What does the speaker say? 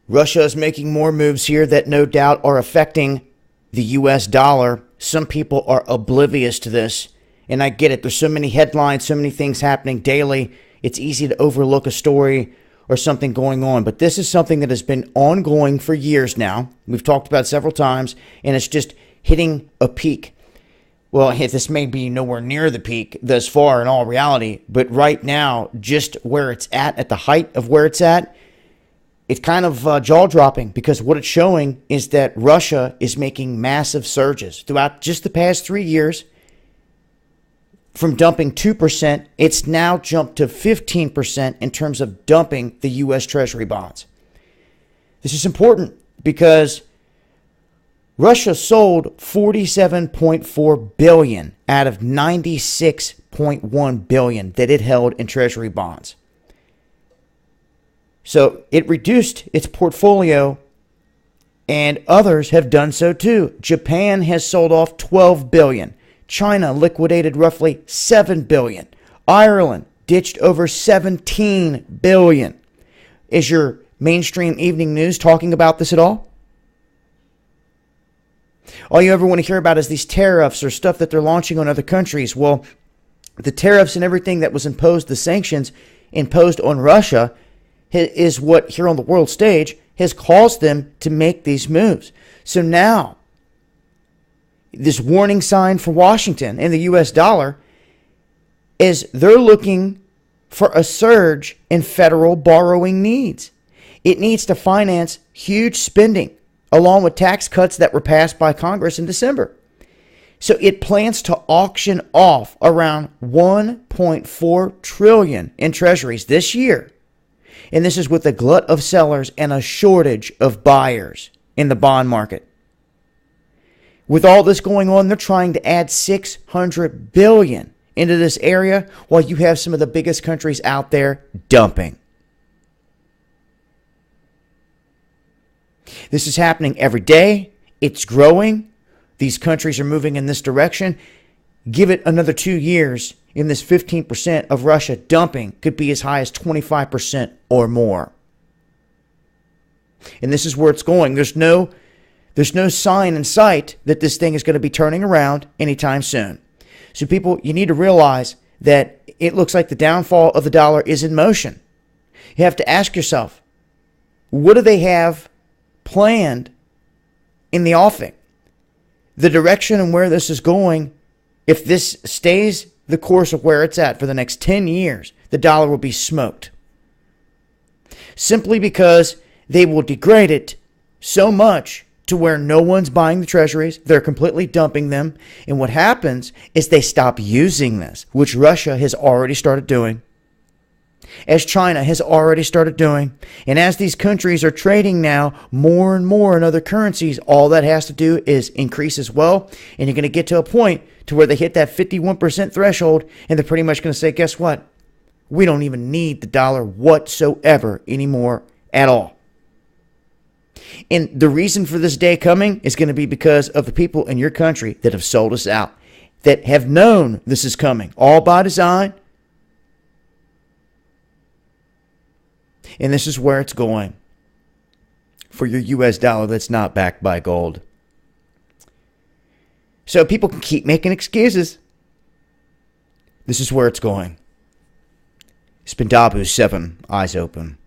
Russia is making more moves here that no doubt are affecting the US dollar. Some people are oblivious to this, and I get it. There's so many headlines, so many things happening daily. It's easy to overlook a story or something going on, but this is something that has been ongoing for years now. We've talked about it several times, and it's just hitting a peak. Well, this may be nowhere near the peak thus far in all reality, but right now, just where it's at the height of where it's at, it's kind of jaw-dropping, because what it's showing is that Russia is making massive surges throughout just the past 3 years. From dumping 2%, it's now jumped to 15% in terms of dumping the U.S. Treasury bonds. This is important because Russia sold $47.4 billion out of $96.1 billion that it held in Treasury bonds. So it reduced its portfolio, and others have done so too. Japan has sold off $12 billion. China liquidated roughly $7 billion. Ireland ditched over $17 billion. Is your mainstream evening news talking about this at all? All you ever want to hear about is these tariffs or stuff that they're launching on other countries. Well, the tariffs and everything that was imposed, the sanctions imposed on Russia, is what here on the world stage has caused them to make these moves. So now, this warning sign for Washington and the U.S. dollar is they're looking for a surge in federal borrowing needs. It needs to finance huge spending along with tax cuts that were passed by Congress in December. So it plans to auction off around $1.4 trillion in treasuries this year. And this is with a glut of sellers and a shortage of buyers in the bond market. With all this going on, they're trying to add $600 billion into this area while you have some of the biggest countries out there dumping. This is happening every day. It's growing. These countries are moving in this direction. Give it another 2 years, and this 15% of Russia dumping could be as high as 25% or more. And this is where it's going. There's no sign in sight that this thing is going to be turning around anytime soon. So people, you need to realize that it looks like the downfall of the dollar is in motion. You have to ask yourself, what do they have planned in the offing? The direction and where this is going, if this stays the course of where it's at for the next 10 years, the dollar will be smoked. Simply because they will degrade it so much to where no one's buying the treasuries. They're completely dumping them. And what happens is they stop using this, which Russia has already started doing, as China has already started doing. And as these countries are trading now more and more in other currencies, all that has to do is increase as well. And you're going to get to a point to where they hit that 51% threshold, and they're pretty much going to say, guess what? We don't even need the dollar whatsoever anymore at all. And the reason for this day coming is going to be because of the people in your country that have sold us out, that have known this is coming, all by design. And this is where it's going for your U.S. dollar that's not backed by gold. So people can keep making excuses. This is where it's going. It's been Dabu 7, Eyes Open.